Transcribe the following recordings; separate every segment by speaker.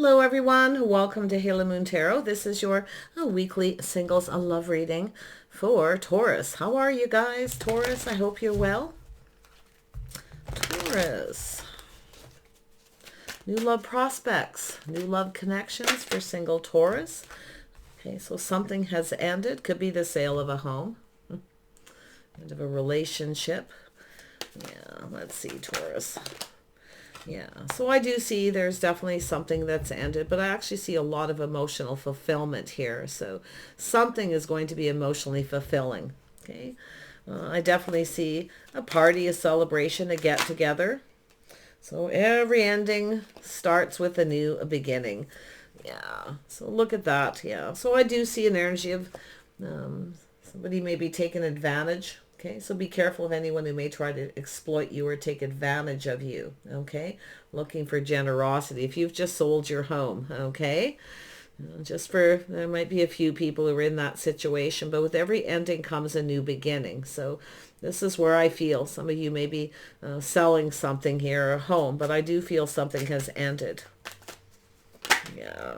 Speaker 1: Hello everyone, welcome to Halo Moon Tarot. This is your weekly singles love reading for Taurus. How are you guys, Taurus? I hope you're well. Taurus. New love prospects, new love connections for single Taurus. Okay, so something has ended. Could be the sale of a home, end of a relationship. Yeah, let's see, Taurus. Yeah, so I do see there's definitely something that's ended, but I actually see a lot of emotional fulfillment here. So something is going to be emotionally fulfilling. Okay, I definitely see a party, a celebration, a get together. So every ending starts with a new beginning. Yeah, so look at that. Yeah, so I do see an energy of somebody may be taking advantage. Okay, so be careful of anyone who may try to exploit you or take advantage of you. Okay, looking for generosity. If you've just sold your home, okay, there might be a few people who are in that situation, but with every ending comes a new beginning. So this is where I feel some of you may be selling something here, a home, but I do feel something has ended. Yeah,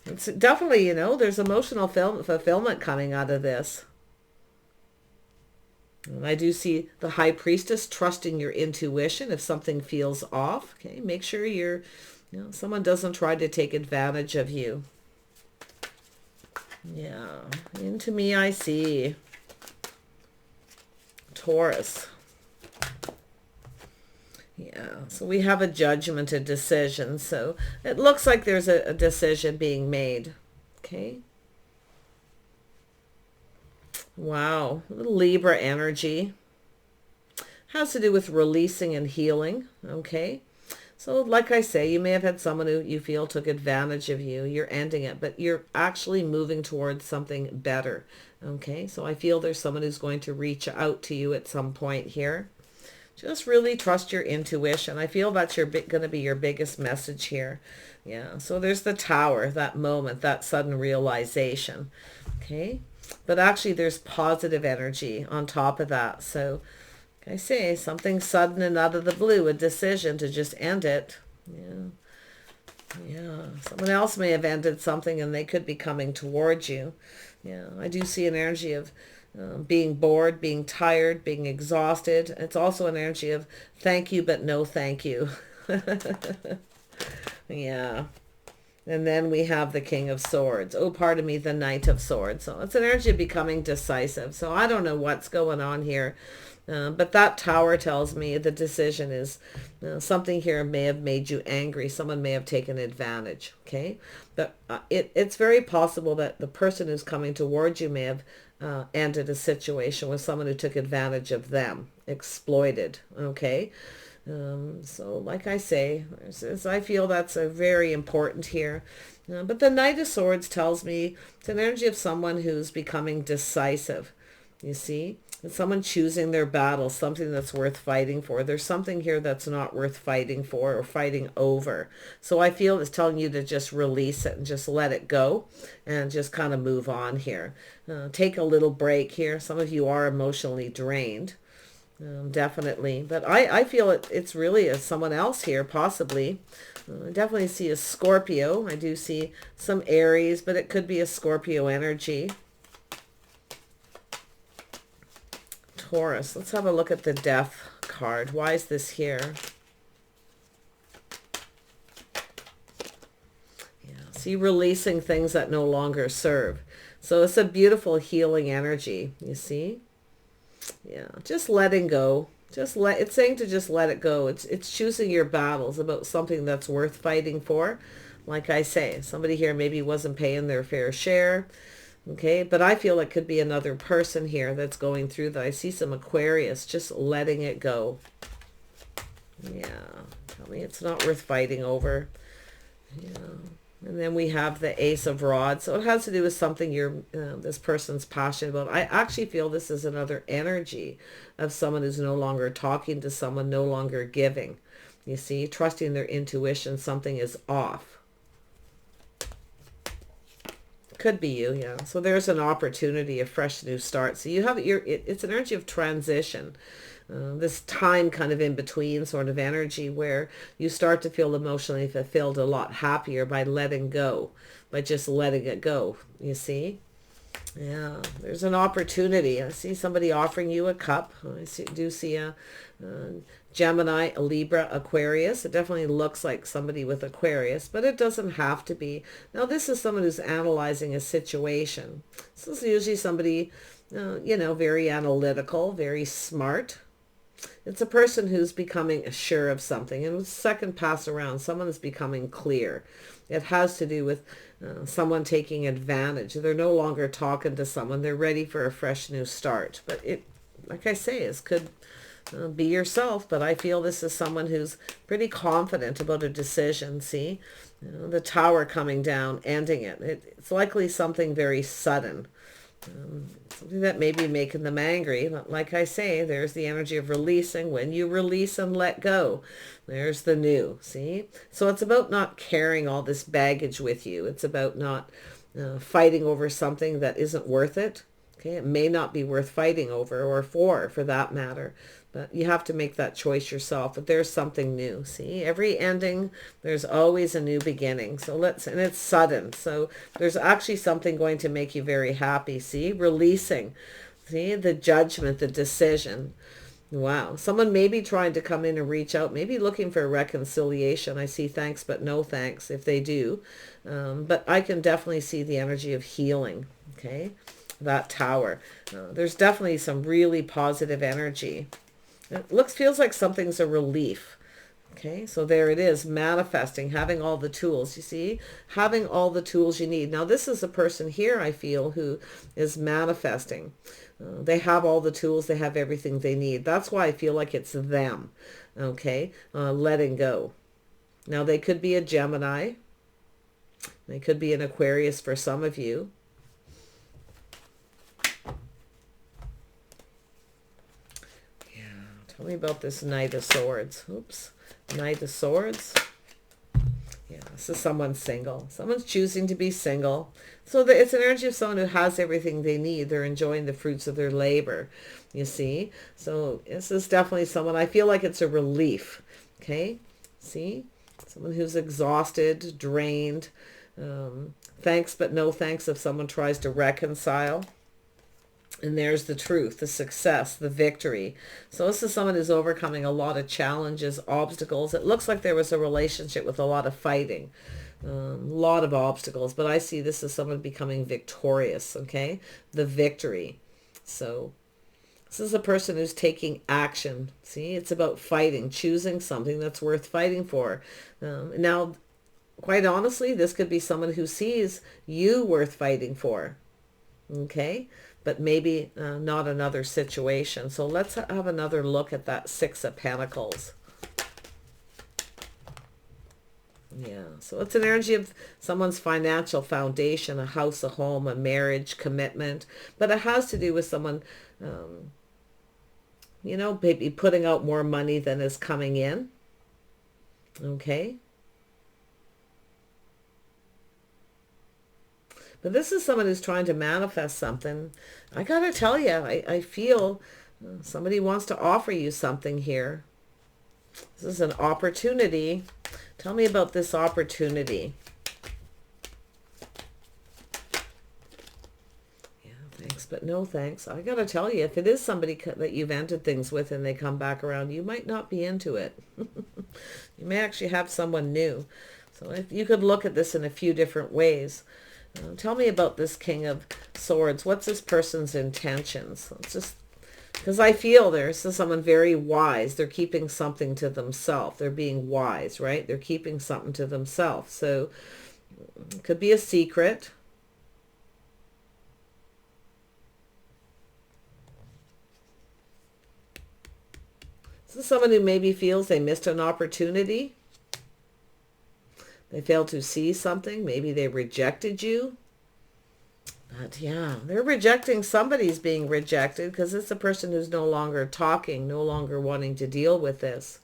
Speaker 1: it's definitely, there's emotional fulfillment coming out of this. And I do see the High Priestess trusting your intuition if something feels off. Okay, make sure someone doesn't try to take advantage of you. Yeah, into me I see Taurus. Yeah, so we have a judgment, a decision. So it looks like there's a decision being made. Okay. Wow, Libra energy has to do with releasing and healing. Okay, so like I say, you may have had someone who you feel took advantage of you. You're ending it, but you're actually moving towards something better. Okay, so I feel there's someone who's going to reach out to you at some point here. Just really trust your intuition. I feel that's going to be your biggest message here. Yeah, so there's the Tower, that moment, that sudden realization. Okay, but actually there's positive energy on top of that. So like I say, something sudden and out of the blue, a decision to just end it. Yeah, someone else may have ended something and they could be coming towards you. Yeah, I do see an energy of being bored, being tired, being exhausted. It's also an energy of thank you but no thank you. Yeah. And then we have the King of Swords. Oh, pardon me, the Knight of Swords. So it's an energy of becoming decisive. So I don't know what's going on here. But that Tower tells me the decision is something here may have made you angry. Someone may have taken advantage. Okay. But it's very possible that the person who's coming towards you may have ended a situation with someone who took advantage of them, exploited. Okay. So like I say, I feel that's a very important here. But the Knight of Swords tells me it's an energy of someone who's becoming decisive. You see, it's someone choosing their battle, something that's worth fighting for. There's something here that's not worth fighting for or fighting over. So I feel it's telling you to just release it and just let it go and just kind of move on here. Take a little break here. Some of you are emotionally drained. Definitely, but I feel it's really someone else here, possibly. I definitely see a Scorpio. I do see some Aries, but it could be a Scorpio energy. Taurus. Let's have a look at the Death card. Why is this here? Yeah, see, releasing things that no longer serve. So it's a beautiful healing energy, you see? Yeah, just letting go. It's saying to just let it go. It's choosing your battles about something that's worth fighting for. Like I say, somebody here maybe wasn't paying their fair share. Okay, but I feel it could be another person here that's going through that. I see some Aquarius, just letting it go. Yeah, tell me it's not worth fighting over. Yeah. And then we have the Ace of Rods. So it has to do with something this person's passionate about. I actually feel this is another energy of someone who's no longer talking to someone, no longer giving. You see, trusting their intuition, something is off. Could be you, yeah. So there's an opportunity, a fresh new start. So you have it's an energy of transition. this time kind of in between sort of energy where you start to feel emotionally fulfilled, a lot happier by letting go, by just letting it go, you see? Yeah, there's an opportunity. I see somebody offering you a cup. Do see a Gemini, a Libra, Aquarius. It definitely looks like somebody with Aquarius, but it doesn't have to be. Now, this is someone who's analyzing a situation. This is usually somebody, very analytical, very smart. It's a person who's becoming sure of something. And with second pass around, someone is becoming clear. It has to do with someone taking advantage. They're no longer talking to someone. They're ready for a fresh new start. But it, like I say, it could be yourself. But I feel this is someone who's pretty confident about a decision. See, the tower coming down, ending it. It's likely something very sudden. Something that may be making them angry. But like I say, there's the energy of releasing. When you release and let go, there's the new. See? So it's about not carrying all this baggage with you. It's about not fighting over something that isn't worth it. Okay? It may not be worth fighting over, or for that matter. But you have to make that choice yourself. But there's something new. See, every ending, there's always a new beginning. So and it's sudden. So there's actually something going to make you very happy. See, releasing. See, the judgment, the decision. Wow. Someone may be trying to come in and reach out, maybe looking for a reconciliation. I see thanks, but no thanks if they do. But I can definitely see the energy of healing. Okay. That tower. There's definitely some really positive energy. It feels like something's a relief. Okay, so there it is, manifesting, having all the tools, you see, having all the tools you need. Now, this is a person here, I feel, who is manifesting. They have all the tools, they have everything they need. That's why I feel like it's them, okay, letting go. Now, they could be a Gemini. They could be an Aquarius for some of you. Tell me about this Knight of Swords. Oops. Knight of Swords. Yeah, this is someone single. Someone's choosing to be single. So it's an energy of someone who has everything they need. They're enjoying the fruits of their labor, you see. So this is definitely someone, I feel like it's a relief. Okay, see? Someone who's exhausted, drained. Thanks but no thanks if someone tries to reconcile. And there's the truth, the success, the victory. So this is someone who's overcoming a lot of challenges, obstacles. It looks like there was a relationship with a lot of fighting, a lot of obstacles. But I see this as someone becoming victorious, okay? The victory. So this is a person who's taking action. See, it's about fighting, choosing something that's worth fighting for. Now, quite honestly, this could be someone who sees you worth fighting for, okay? But maybe not another situation. So let's have another look at that Six of Pentacles. Yeah, so it's an energy of someone's financial foundation, a house, a home, a marriage, commitment. But it has to do with someone, maybe putting out more money than is coming in. Okay. But this is someone who's trying to manifest something. I got to tell you, I feel somebody wants to offer you something here. This is an opportunity. Tell me about this opportunity. Yeah, thanks, but no thanks. I got to tell you, if it is somebody that you've ended things with and they come back around, you might not be into it. You may actually have someone new. So if you could look at this in a few different ways. Tell me about this King of Swords. What's this person's intentions? It's just because I feel there's someone very wise. They're keeping something to themselves. They're being wise, right? They're keeping something to themselves. So it could be a secret. This is someone who maybe feels they missed an opportunity. They failed to see something. Maybe they rejected you. But yeah, they're rejecting. Somebody's being rejected because it's a person who's no longer talking, no longer wanting to deal with this.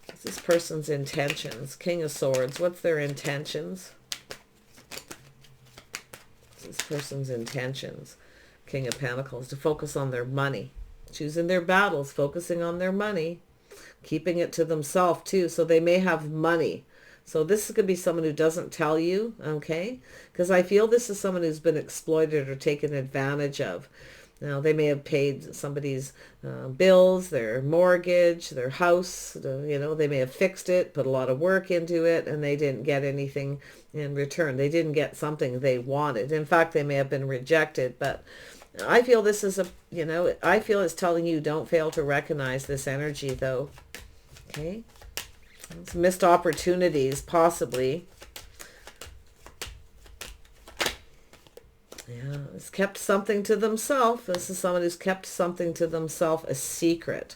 Speaker 1: What's this person's intentions? King of Swords. What's their intentions? What's this person's intentions? King of Pentacles. To focus on their money. choosing their battles, focusing on their money, keeping it to themselves too. So they may have money. So this could be someone who doesn't tell you, okay? Because I feel this is someone who's been exploited or taken advantage of. Now, they may have paid somebody's bills, their mortgage, their house, they may have fixed it, put a lot of work into it, and they didn't get anything in return. They didn't get something they wanted. In fact, they may have been rejected, but I feel this is I feel it's telling you don't fail to recognize this energy, though. Okay? It's missed opportunities, possibly. Yeah, it's kept something to themselves. This is someone who's kept something to themselves, a secret.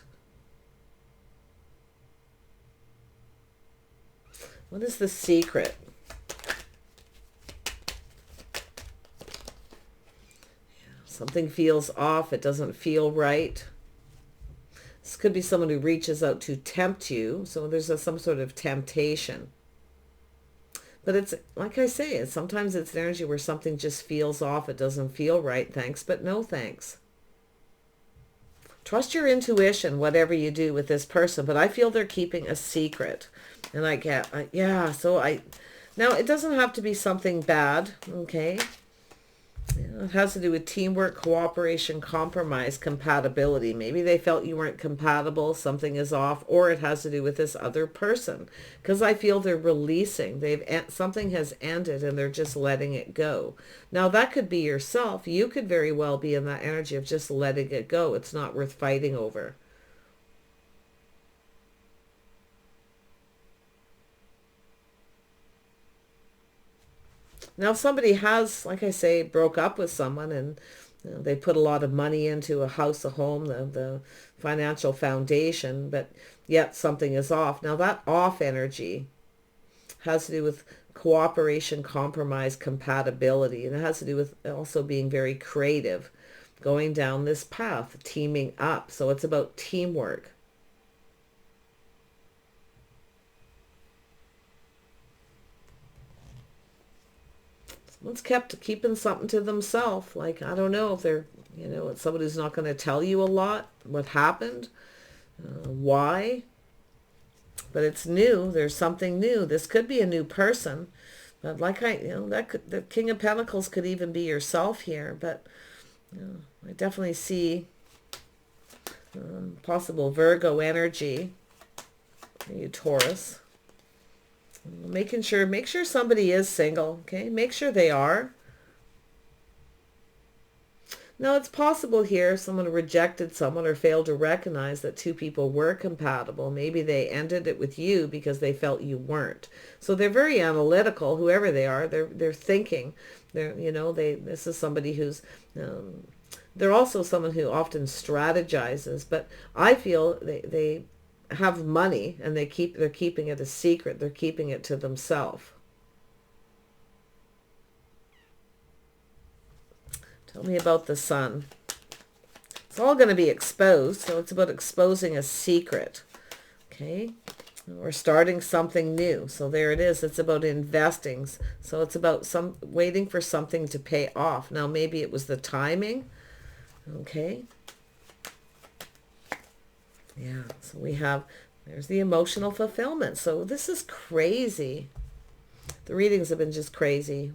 Speaker 1: What is the secret? Yeah, something feels off. It doesn't feel right. This could be someone who reaches out to tempt you. So there's some sort of temptation. But it's, like I say, sometimes it's an energy where something just feels off. It doesn't feel right. Thanks, but no thanks. Trust your intuition, whatever you do with this person. But I feel they're keeping a secret. And now it doesn't have to be something bad, okay? Yeah, it has to do with teamwork, cooperation, compromise, compatibility. Maybe they felt you weren't compatible, something is off, or it has to do with this other person. Because I feel they're releasing. Something has ended and they're just letting it go. Now that could be yourself. You could very well be in that energy of just letting it go. It's not worth fighting over. Now, if somebody has, like I say, broke up with someone and they put a lot of money into a house, a home, the financial foundation, but yet something is off. Now, that off energy has to do with cooperation, compromise, compatibility, and it has to do with also being very creative, going down this path, teaming up. So it's about teamwork. Someone's keeping something to themselves. Like, I don't know if they're, it's somebody who's not going to tell you a lot, what happened, why. But it's new. There's something new. This could be a new person. But the King of Pentacles could even be yourself here. But I definitely see possible Virgo energy. You Taurus. Make sure somebody is single, okay? Make sure they are. Now, it's possible here someone rejected someone or failed to recognize that two people were compatible. Maybe they ended it with you because they felt you weren't. So they're very analytical, whoever they are. They're thinking. This is somebody who's they're also someone who often strategizes, but I feel they have money and they're keeping it a secret. They're keeping it to themselves. Tell me about the sun. It's all going to be exposed, so it's about exposing a secret. Okay? Or starting something new. So there it is. It's about investing. So it's about waiting for something to pay off. Now maybe it was the timing. Okay? Yeah, so there's the emotional fulfillment. So this is crazy. The readings have been just crazy.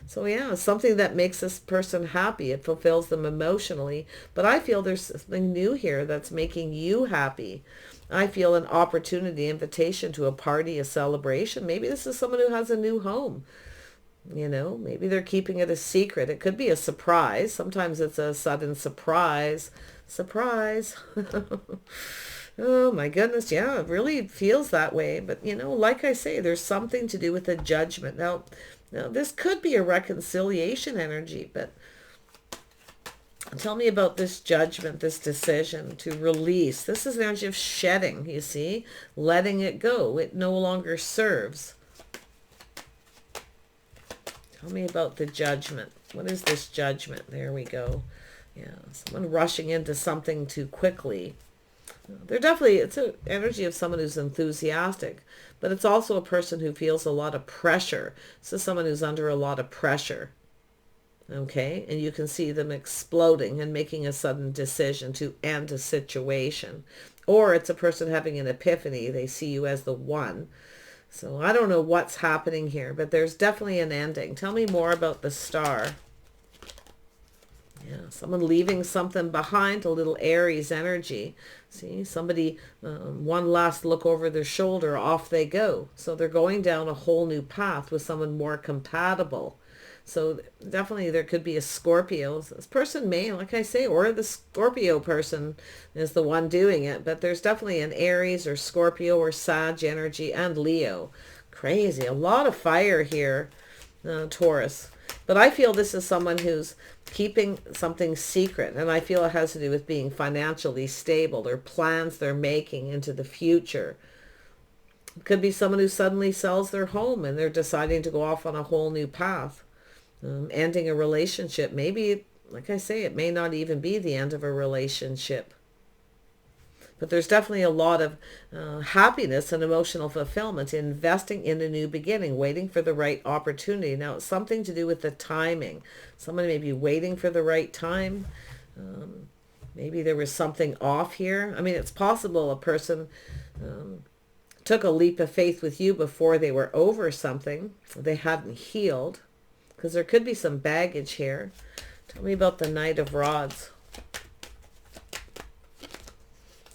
Speaker 1: So yeah, something that makes this person happy. It fulfills them emotionally. But I feel there's something new here that's making you happy. I feel an opportunity, invitation to a party, a celebration. Maybe this is someone who has a new home. Maybe they're keeping it a secret. It could be a surprise. Sometimes it's a sudden surprise. Surprise. Oh my goodness. Yeah, it really feels that way. But, like I say, there's something to do with the judgment. Now, this could be a reconciliation energy, but tell me about this judgment, this decision to release. This is the energy of shedding, you see, letting it go. It no longer serves. Tell me about the judgment. What is this judgment? There we go. Yeah, someone rushing into something too quickly. It's an energy of someone who's enthusiastic, but it's also a person who feels a lot of pressure. So someone who's under a lot of pressure. Okay, and you can see them exploding and making a sudden decision to end a situation. Or it's a person having an epiphany. They see you as the one. So I don't know what's happening here, but there's definitely an ending. Tell me more about the star. Yeah, someone leaving something behind, a little Aries energy. See, somebody, one last look over their shoulder, off they go. So they're going down a whole new path with someone more compatible. So definitely there could be a Scorpio. This person may, like I say, or the Scorpio person is the one doing it. But there's definitely an Aries or Scorpio or Sag energy and Leo. Crazy. A lot of fire here, Taurus. But I feel this is someone who's keeping something secret. And I feel it has to do with being financially stable. Their plans they're making into the future. It could be someone who suddenly sells their home and they're deciding to go off on a whole new path. Ending a relationship. Maybe, like I say, it may not even be the end of a relationship. But there's definitely a lot of happiness and emotional fulfillment in investing in a new beginning, waiting for the right opportunity. Now, it's something to do with the timing. Someone may be waiting for the right time. Maybe there was something off here. I mean, it's possible a person took a leap of faith with you before they were over something. They hadn't healed. Because there could be some baggage here. Tell me about the Knight of Rods.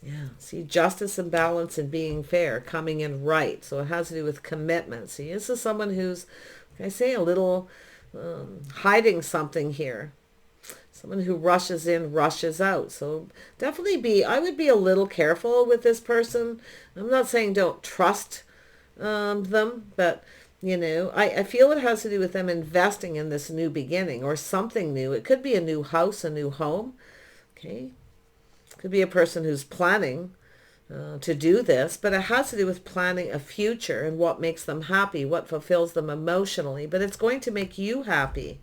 Speaker 1: Yeah, see, justice and balance and being fair, coming in right. So it has to do with commitment. See, this is someone who's, like I say, a little hiding something here. Someone who rushes in, rushes out. So definitely I would be a little careful with this person. I'm not saying don't trust them, but you know, I feel it has to do with them investing in this new beginning or something new. It could be a new house, a new home. Okay. Could be a person who's planning to do this, but it has to do with planning a future and what makes them happy, what fulfills them emotionally. But it's going to make you happy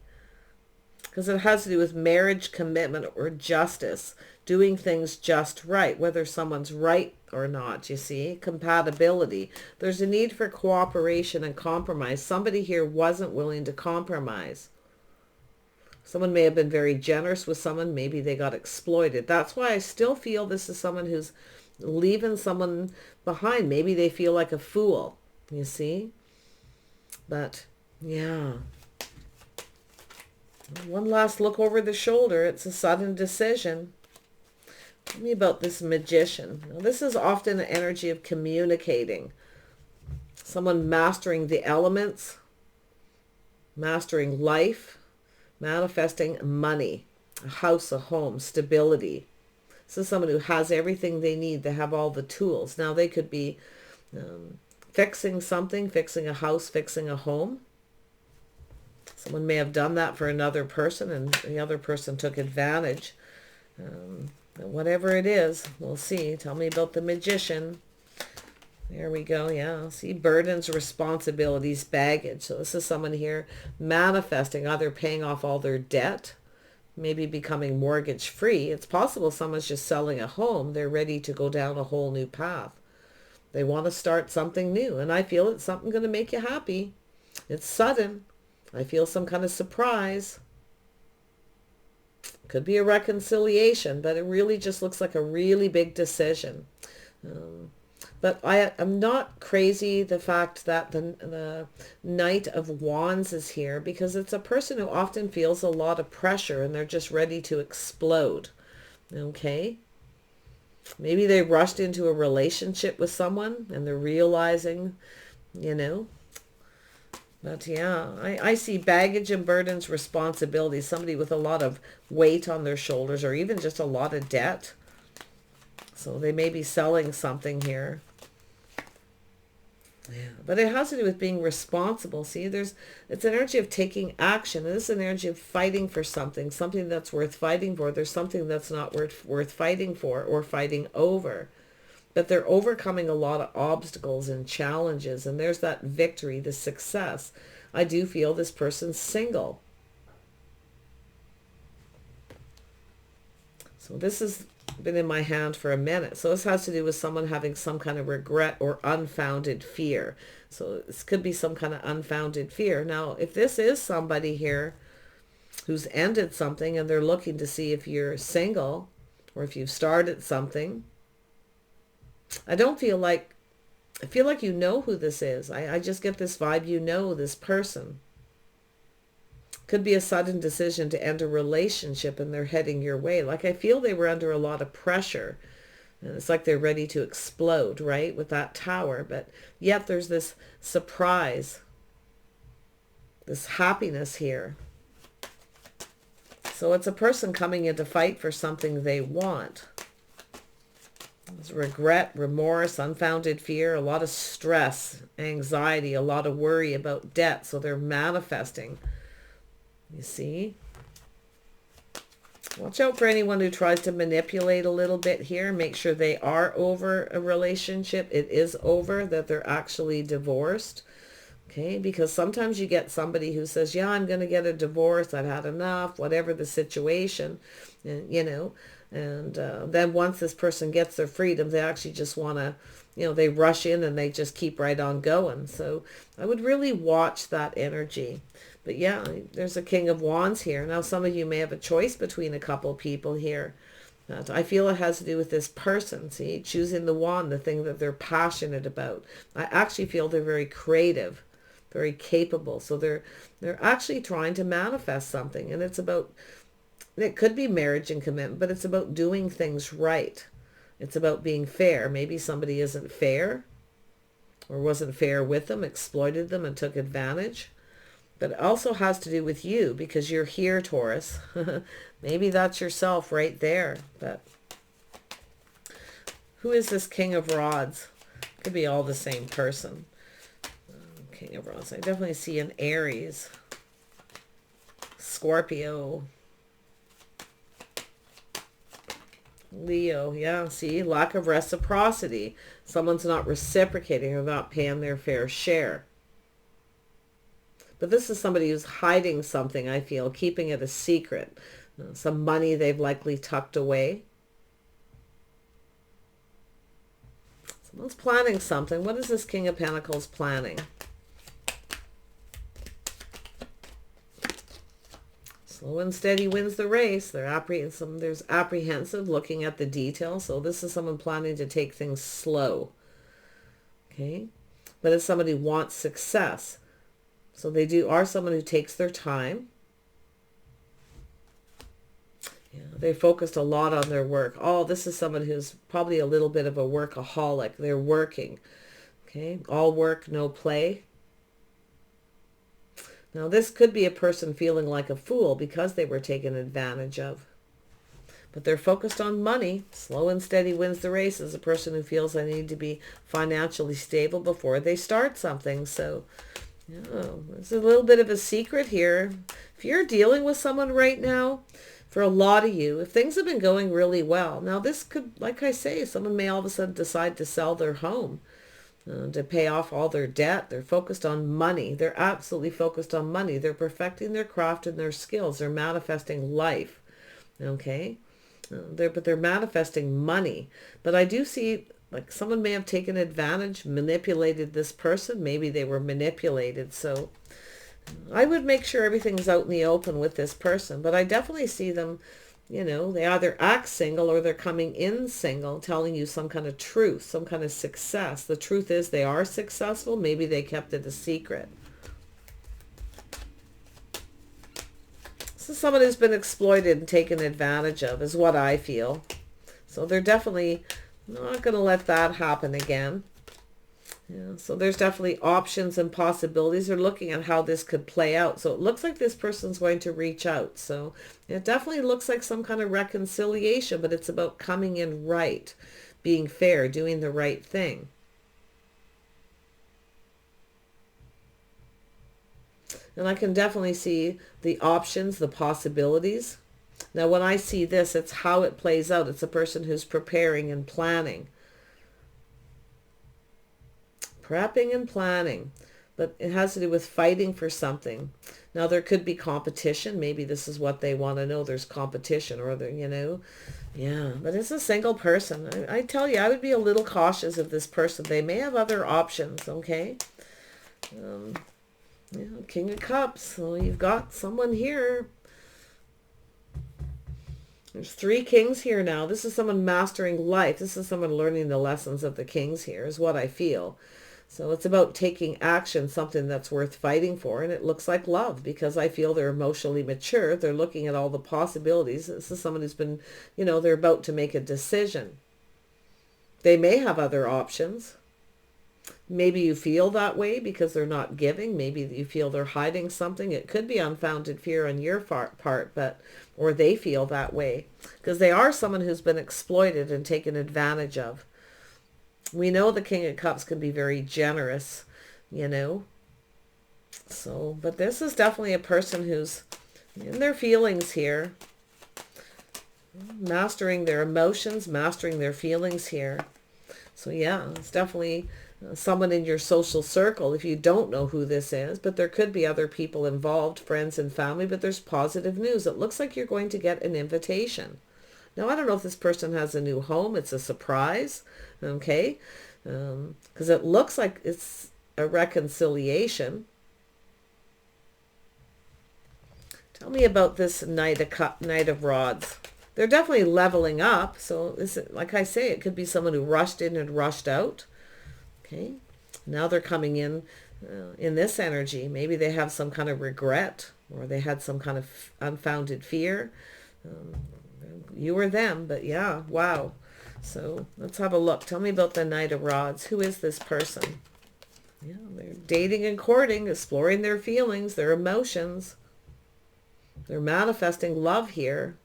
Speaker 1: because it has to do with marriage, commitment, or justice. Doing things just right, whether someone's right or not, you see. Compatibility. There's a need for cooperation and compromise. Somebody here wasn't willing to compromise. Someone may have been very generous with someone. Maybe they got exploited. That's why I still feel this is someone who's leaving someone behind. Maybe they feel like a fool, you see. But, yeah. One last look over the shoulder. It's a sudden decision. Tell me about this Magician. Now, this is often an energy of communicating. Someone mastering the elements, mastering life, manifesting money, a house, a home, stability. This is someone who has everything they need. They have all the tools. Now, they could be fixing something, fixing a house, fixing a home. Someone may have done that for another person and the other person took advantage. Whatever it is, we'll see. Tell me about the Magician. There we go. Yeah. See, burdens, responsibilities, baggage. So this is someone here manifesting, either paying off all their debt, maybe becoming mortgage free. It's possible someone's just selling a home. They're ready to go down a whole new path. They want to start something new. And I feel it's something going to make you happy. It's sudden. I feel some kind of surprise. Could be a reconciliation, but it really just looks like a really big decision. But I'm not crazy the fact that the Knight of Wands is here, because it's a person who often feels a lot of pressure and they're just ready to explode. Okay? Maybe they rushed into a relationship with someone and they're realizing, you know. But yeah, I see baggage and burdens, responsibilities, somebody with a lot of weight on their shoulders or even just a lot of debt. So they may be selling something here. Yeah, but it has to do with being responsible. See, it's an energy of taking action. And this is an energy of fighting for something that's worth fighting for. There's something that's not worth fighting for or fighting over. But they're overcoming a lot of obstacles and challenges. And there's that victory, the success. I do feel this person's single. So this has been in my hand for a minute. So this has to do with someone having some kind of regret or unfounded fear. So this could be some kind of unfounded fear. Now, if this is somebody here who's ended something, and they're looking to see if you're single or if you've started something. I feel like you know who this is. I just get this vibe, you know this person. Could be a sudden decision to end a relationship and they're heading your way. Like, I feel they were under a lot of pressure. And it's like they're ready to explode, right? With that Tower. But yet there's this surprise, this happiness here. So it's a person coming in to fight for something they want. There's regret, remorse, unfounded fear, a lot of stress, anxiety, a lot of worry about debt. So they're manifesting. You see? Watch out for anyone who tries to manipulate a little bit here. Make sure they are over a relationship. It is over, that they're actually divorced. Okay, because sometimes you get somebody who says, yeah, I'm going to get a divorce. I've had enough, whatever the situation, and, you know, and then once this person gets their freedom, they actually just want to, you know, they rush in and they just keep right on going. So I would really watch that energy. But yeah, there's a King of Wands here. Now, some of you may have a choice between a couple people here. I feel it has to do with this person, see, choosing the wand, the thing that they're passionate about. I actually feel they're very creative, very capable. So they're actually trying to manifest something. And it's about, it could be marriage and commitment, but it's about doing things right. It's about being fair. Maybe somebody isn't fair or wasn't fair with them, exploited them and took advantage. But it also has to do with you because you're here, Taurus. Maybe that's yourself right there. But who is this King of Rods? Could be all the same person. King of Rods. I definitely see an Aries, Scorpio, Leo. Yeah, see, lack of reciprocity. Someone's not reciprocating or not paying their fair share. But this is somebody who's hiding something, I feel, keeping it a secret. Some money they've likely tucked away. Someone's planning something. What is this King of Pentacles planning? Slow and steady wins the race. There's apprehensive, looking at the details. So this is someone planning to take things slow. Okay? But it's somebody who wants success. So they are someone who takes their time. Yeah, they focused a lot on their work. Oh, this is someone who's probably a little bit of a workaholic. They're working. Okay, all work, no play. Now this could be a person feeling like a fool because they were taken advantage of. But they're focused on money. Slow and steady wins the race is a person who feels they need to be financially stable before they start something. So yeah, there's a little bit of a secret here. If you're dealing with someone right now, for a lot of you, if things have been going really well, now this could, like I say, someone may all of a sudden decide to sell their home to pay off all their debt. They're focused on money. They're absolutely focused on money. They're perfecting their craft and their skills. They're manifesting life. Okay? But they're manifesting money. But I do see, like, someone may have taken advantage, manipulated this person. Maybe they were manipulated. So I would make sure everything's out in the open with this person. But I definitely see them, you know, they either act single or they're coming in single, telling you some kind of truth, some kind of success. The truth is they are successful. Maybe they kept it a secret. This is someone who's been exploited and taken advantage of, is what I feel. So they're definitely not going to let that happen again. Yeah, so there's definitely options and possibilities. They're looking at how this could play out. So it looks like this person's going to reach out. So it definitely looks like some kind of reconciliation, but it's about coming in right, being fair, doing the right thing. And I can definitely see the options, the possibilities. Now, when I see this, it's how it plays out. It's a person who's preparing and planning. Prepping and planning. But it has to do with fighting for something. Now, there could be competition. Maybe this is what they want to know. There's competition or, you know. Yeah, but it's a single person. I tell you, I would be a little cautious of this person. They may have other options, okay? Yeah, King of Cups. So you've got someone here There's 3 kings here now. This is someone mastering life. This is someone learning the lessons of the kings here, is what I feel. So it's about taking action, something that's worth fighting for. And it looks like love, because I feel they're emotionally mature. They're looking at all the possibilities. This is someone who's been, they're about to make a decision. They may have other options. Maybe you feel that way because they're not giving. Maybe you feel they're hiding something. It could be unfounded fear on your part, or they feel that way because they are someone who's been exploited and taken advantage of. We know the King of Cups can be very generous, So, but this is definitely a person who's in their feelings here. Mastering their emotions, mastering their feelings here. So yeah, it's definitely someone in your social circle if you don't know who this is, but there could be other people involved, friends and family, but there's positive news. It looks like you're going to get an invitation. Now, I don't know if this person has a new home. It's a surprise, okay? Because it looks like it's a reconciliation. Tell me about this Knight of Rods. They're definitely leveling up. So, like I say, it could be someone who rushed in and rushed out. Okay? Now they're coming in this energy. Maybe they have some kind of regret, or they had some kind of unfounded fear. You or them, but yeah, wow. So let's have a look. Tell me about the Knight of Rods. Who is this person? Yeah, they're dating and courting, exploring their feelings, their emotions. They're manifesting love here.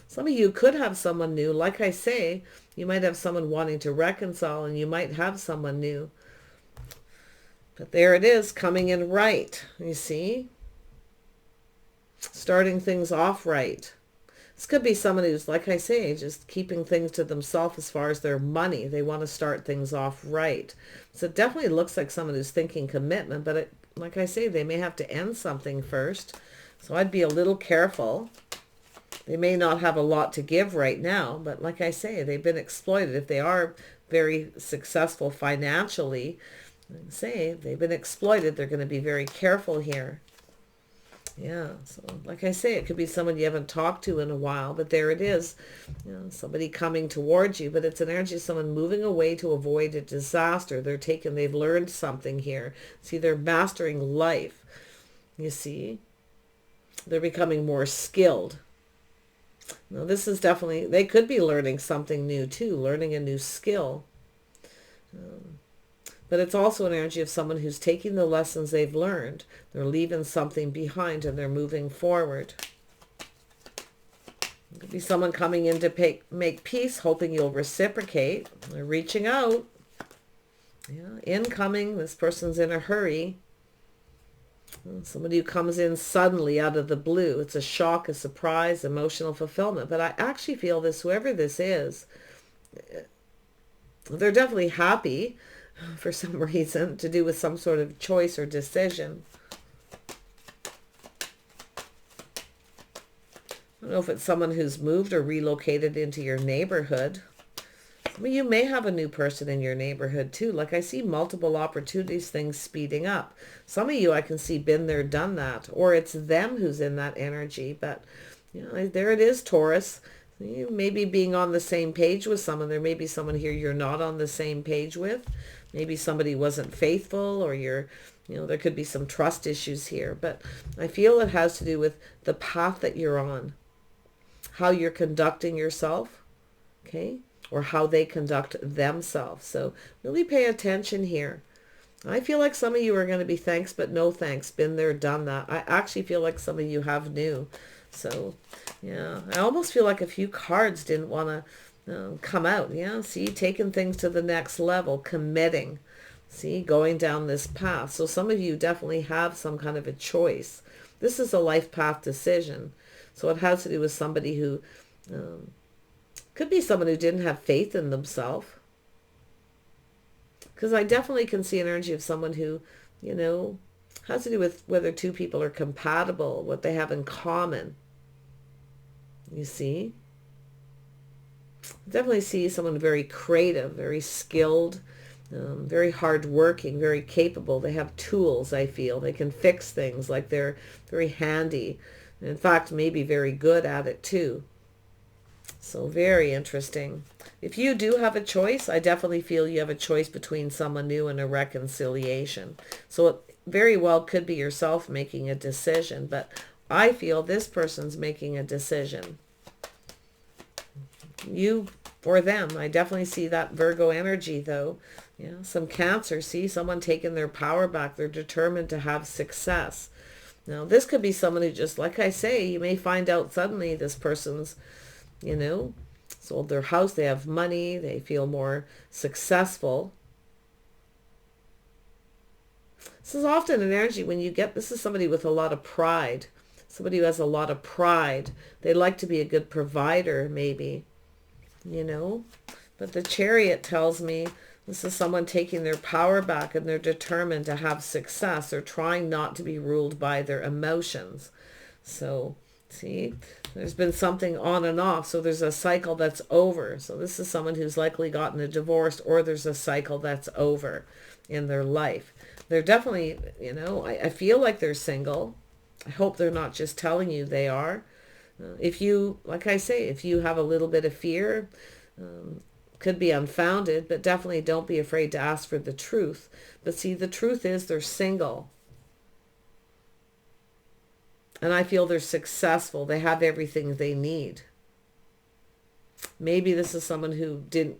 Speaker 1: Some of you could have someone new. Like I say, you might have someone wanting to reconcile, and you might have someone new. But there it is, coming in right. You see? Starting things off right. This could be someone who's, like I say, just keeping things to themselves as far as their money. They want to start things off right. So it definitely looks like someone who's thinking commitment, but like I say, they may have to end something first. So I'd be a little careful. They may not have a lot to give right now, but like I say, they've been exploited. If they are very successful financially, say they've been exploited, they're going to be very careful here. Yeah, so like I say, it could be someone you haven't talked to in a while, but there it is. Somebody coming towards you, but it's an energy of someone moving away to avoid a disaster. They've learned something here. See, they're mastering life. You see? They're becoming more skilled. Now, this is definitely, they could be learning something new too, learning a new skill. But it's also an energy of someone who's taking the lessons they've learned. They're leaving something behind and they're moving forward. It could be someone coming in to make peace, hoping you'll reciprocate. They're reaching out. Yeah, incoming. This person's in a hurry. Somebody who comes in suddenly out of the blue. It's a shock, a surprise, emotional fulfillment. But I actually feel this, whoever this is, they're definitely happy for some reason, to do with some sort of choice or decision. I don't know if it's someone who's moved or relocated into your neighborhood. Some of you may have a new person in your neighborhood too. Like I see multiple opportunities, things speeding up. Some of you I can see been there, done that, or it's them who's in that energy. But there it is, Taurus. You may be being on the same page with someone. There may be someone here you're not on the same page with. Maybe somebody wasn't faithful, or there could be some trust issues here. But I feel it has to do with the path that you're on, how you're conducting yourself, okay, or how they conduct themselves. So really pay attention here. I feel like some of you are going to be thanks but no thanks, been there, done that. I actually feel like some of you have new. So yeah, I almost feel like a few cards didn't want to come out. Yeah, see, taking things to the next level, committing, see, going down this path. So some of you definitely have some kind of a choice. This is a life path decision. So it has to do with somebody who could be someone who didn't have faith in themselves. Because I definitely can see an energy of someone who, has to do with whether two people are compatible, what they have in common. You see? Definitely see someone very creative, very skilled, very hardworking, very capable. They have tools, I feel. They can fix things, like they're very handy. In fact, maybe very good at it too. So very interesting. If you do have a choice, I definitely feel you have a choice between someone new and a reconciliation. So it very well could be yourself making a decision, but I feel this person's making a decision. You or them. I definitely see that Virgo energy though. Yeah, some Cancer. See, someone taking their power back. They're determined to have success. Now, this could be someone who just, like I say, you may find out suddenly this person's, you know, sold their house, they have money, they feel more successful. This is often an energy when you get, this is somebody with a lot of pride. Somebody who has a lot of pride. They like to be a good provider, maybe, you know. But the Chariot tells me this is someone taking their power back and they're determined to have success. They're trying not to be ruled by their emotions. So, see, there's been something on and off. So there's a cycle that's over. So this is someone who's likely gotten a divorce, or there's a cycle that's over in their life. They're definitely, you know, I feel like they're single. I hope they're not just telling you they are. If you, like I say, if you have a little bit of fear, could be unfounded, but definitely don't be afraid to ask for the truth. But see, the truth is they're single. And I feel they're successful. They have everything they need. Maybe this is someone who didn't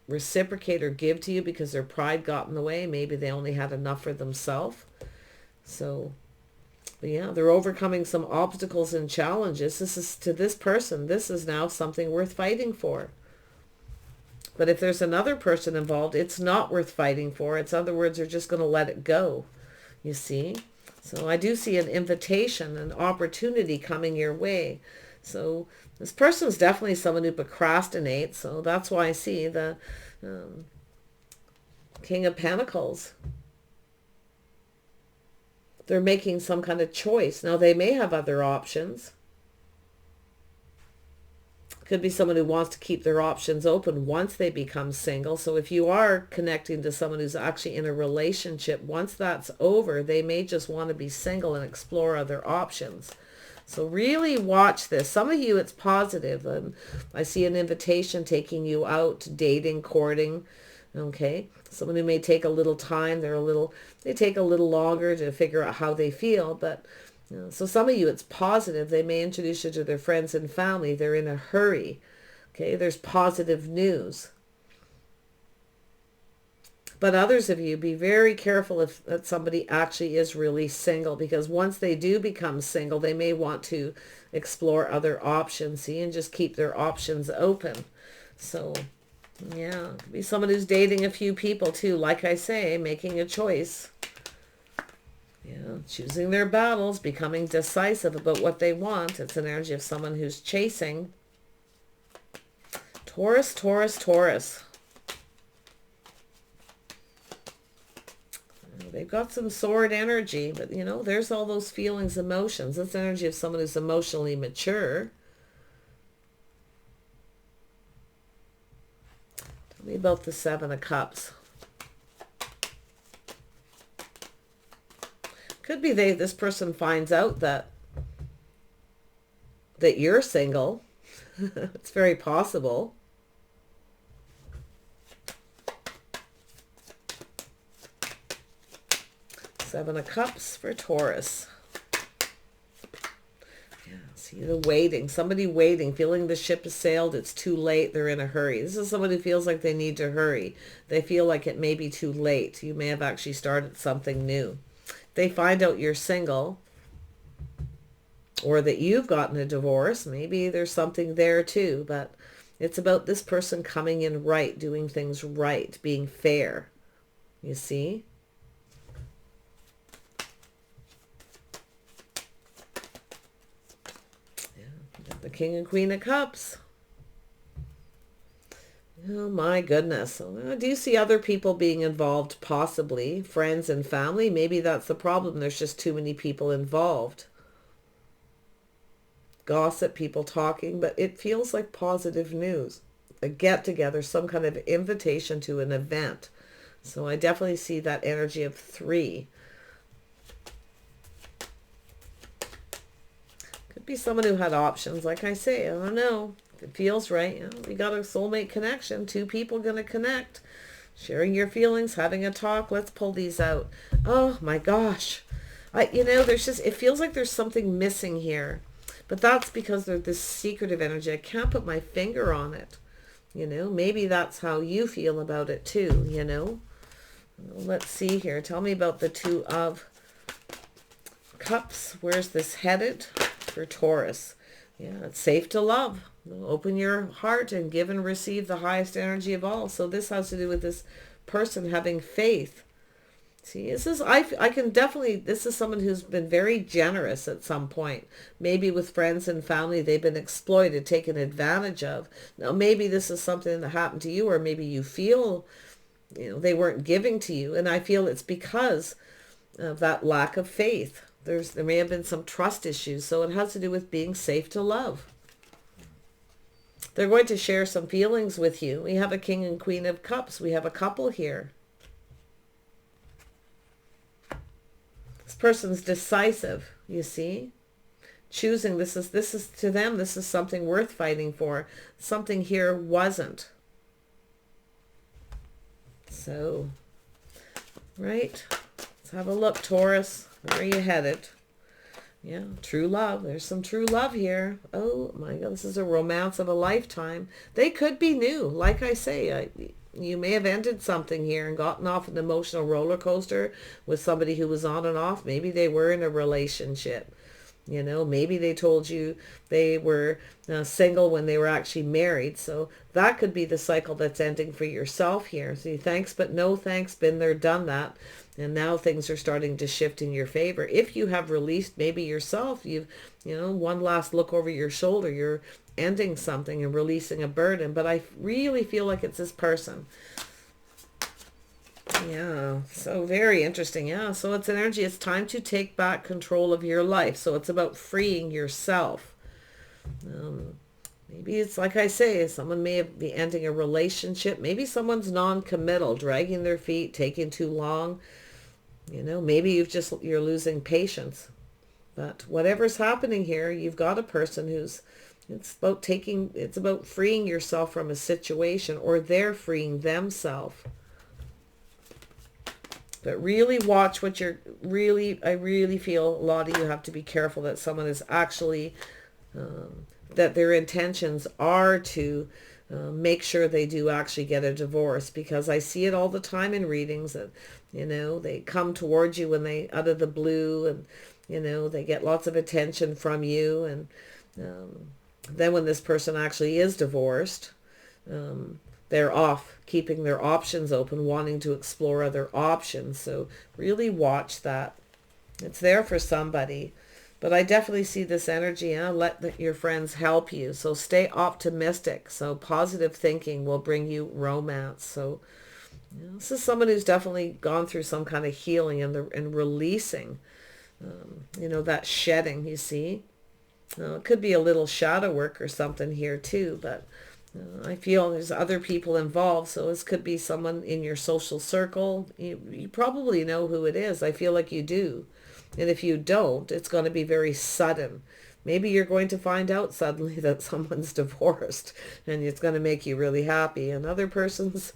Speaker 1: reciprocate or give to you because their pride got in the way. Maybe they only had enough for themselves. So, yeah, they're overcoming some obstacles and challenges. This is, to this person, this is now something worth fighting for. But if there's another person involved, it's not worth fighting for. It's, in other words, they're just going to let it go, you see. So I do see an invitation, an opportunity coming your way. So this person's definitely someone who procrastinates. So that's why I see the King of Pentacles. They're making some kind of choice. Now, they may have other options. Could be someone who wants to keep their options open once they become single. So if you are connecting to someone who's actually in a relationship, once that's over, they may just want to be single and explore other options. So really watch this. Some of you, it's positive. I see an invitation taking you out, dating, courting. Okay, someone who may take a little time. They take a little longer to figure out how they feel, but so some of you, it's positive. They may introduce you to their friends and family. They're in a hurry. Okay, there's positive news. But others of you, be very careful if that somebody actually is really single, because once they do become single, they may want to explore other options, see, and just keep their options open. So, yeah, it could be someone who's dating a few people too, like I say, making a choice. Yeah, choosing their battles, becoming decisive about what they want. It's an energy of someone who's chasing. Taurus, Taurus, Taurus. They've got some sword energy, but you know, there's all those feelings, emotions. That's energy of someone who's emotionally mature. Tell me about the Seven of Cups. Could be this person finds out that you're single. It's very possible. Seven of Cups for Taurus. Yeah, see the waiting. Somebody waiting, feeling the ship has sailed. It's too late. They're in a hurry. This is someone who feels like they need to hurry. They feel like it may be too late. You may have actually started something new. They find out you're single, or that you've gotten a divorce. Maybe there's something there too, but it's about this person coming in right, doing things right, being fair. You see? Yeah, the King and Queen of Cups. Oh my goodness. Do you see other people being involved, possibly? Friends and family? Maybe that's the problem. There's just too many people involved. Gossip, people talking, but it feels like positive news. A get-together, some kind of invitation to an event. So I definitely see that energy of 3. Could be someone who had options. Like I say, I don't know. If it feels right, you know, we got a soulmate connection. Two people going to connect. Sharing your feelings, having a talk. Let's pull these out. Oh my gosh. There's just, it feels like there's something missing here. But that's because there's this secretive energy. I can't put my finger on it. Maybe that's how you feel about it too, Let's see here. Tell me about the Two of Cups. Where's this headed for Taurus? Yeah, it's safe to love. Open your heart and give and receive the highest energy of all. So this has to do with this person having faith. See, this is, I can definitely, this is someone who's been very generous at some point. Maybe with friends and family, they've been exploited, taken advantage of. Now, maybe this is something that happened to you, or maybe you feel, they weren't giving to you. And I feel it's because of that lack of faith. There may have been some trust issues. So it has to do with being safe to love. They're going to share some feelings with you. We have a King and Queen of Cups. We have a couple here. This person's decisive, you see. Choosing, this is to them, this is something worth fighting for. Something here wasn't. So, right? Let's have a look, Taurus. Where are you headed? Yeah, true love. There's some true love here. Oh my God, this is a romance of a lifetime. They could be new. Like I say, you may have ended something here and gotten off an emotional roller coaster with somebody who was on and off. Maybe they were in a relationship. Maybe they told you they were single when they were actually married. So that could be the cycle that's ending for yourself here. See, thanks but no thanks, been there, done that. And now things are starting to shift in your favor. If you have released maybe yourself, one last look over your shoulder, you're ending something and releasing a burden. But I really feel like it's this person. Yeah, so very interesting. Yeah, so it's energy. It's time to take back control of your life. So it's about freeing yourself. Maybe it's like I say, someone may be ending a relationship. Maybe someone's non-committal, dragging their feet, taking too long. Maybe you're losing patience. But whatever's happening here, you've got a person it's about freeing yourself from a situation, or they're freeing themselves. But really watch what I really feel a lot of you have to be careful that someone is actually, that their intentions are to make sure they do actually get a divorce, because I see it all the time in readings that, they come towards you when they, out of the blue, and, they get lots of attention from you. And then when this person actually is divorced, they're off, keeping their options open, wanting to explore other options. So really watch that. It's there for somebody. But I definitely see this energy. Let your friends help you. So stay optimistic. So positive thinking will bring you romance. So this is someone who's definitely gone through some kind of healing and releasing, that shedding, you see. It could be a little shadow work or something here too, but I feel there's other people involved. So this could be someone in your social circle. You probably know who it is. I feel like you do. And if you don't, it's going to be very sudden. Maybe you're going to find out suddenly that someone's divorced, and it's going to make you really happy. Another person's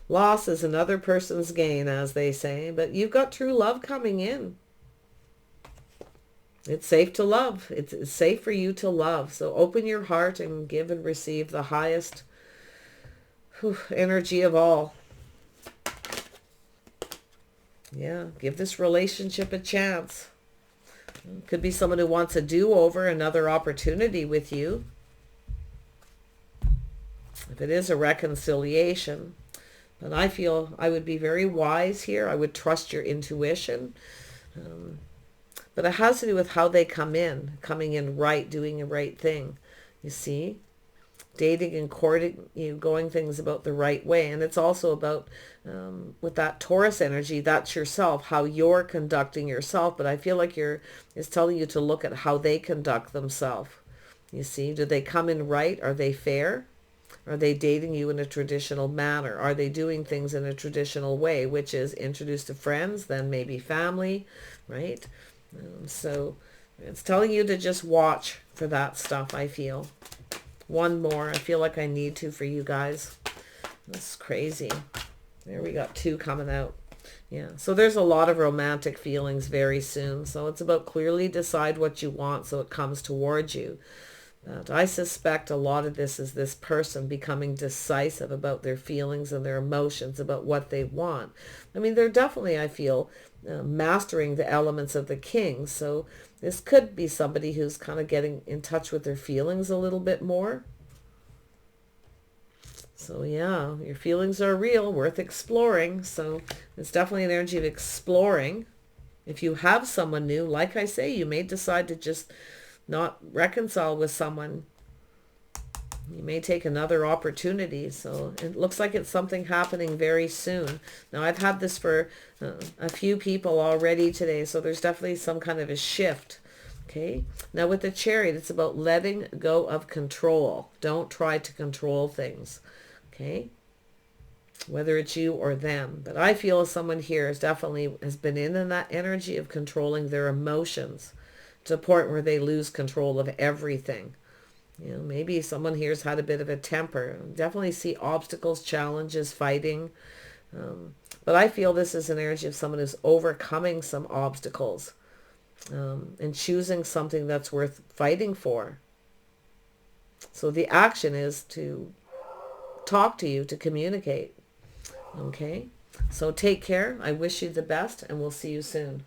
Speaker 1: loss is another person's gain, as they say. But you've got true love coming in. It's safe to love. It's safe for you to love. So open your heart and give and receive the highest energy of all. Yeah, give this relationship a chance. Could be someone who wants a do-over, another opportunity with you. If it is a reconciliation. But I feel I would be very wise here. I would trust your intuition. But it has to do with how they coming in right, doing the right thing. You see? Dating and courting, going things about the right way. And it's also about, with that Taurus energy, that's yourself, how you're conducting yourself. But I feel like it's telling you to look at how they conduct themselves. You see? Do they come in right? Are they fair? Are they dating you in a traditional manner? Are they doing things in a traditional way, which is introduced to friends, then maybe family, right? So It's telling you to just watch for that stuff, I feel. One more. I feel like I need to for you guys. That's crazy. There we got 2 coming out. Yeah, so there's a lot of romantic feelings very soon. So it's about clearly decide what you want so it comes towards you. But I suspect a lot of this is this person becoming decisive about their feelings and their emotions, about what they want. I mean, they're definitely, I feel, mastering the elements of the king. So this could be somebody who's kind of getting in touch with their feelings a little bit more. So yeah, your feelings are real, worth exploring. So it's definitely an energy of exploring. If you have someone new, like I say, you may decide to just not reconcile with someone. You may take another opportunity. So it looks like it's something happening very soon. Now, I've had this for a few people already today, so there's definitely some kind of a shift. Okay, now with the Chariot, it's about letting go of control. Don't try to control things. Okay, whether it's you or them. But I feel someone here has definitely been in that energy of controlling their emotions to a point where they lose control of everything. You know, maybe someone here's had a bit of a temper. Definitely see obstacles, challenges, fighting. But I feel this is an energy of someone who's overcoming some obstacles and choosing something that's worth fighting for. So the action is to talk to you, to communicate. Okay, so take care. I wish you the best, and we'll see you soon.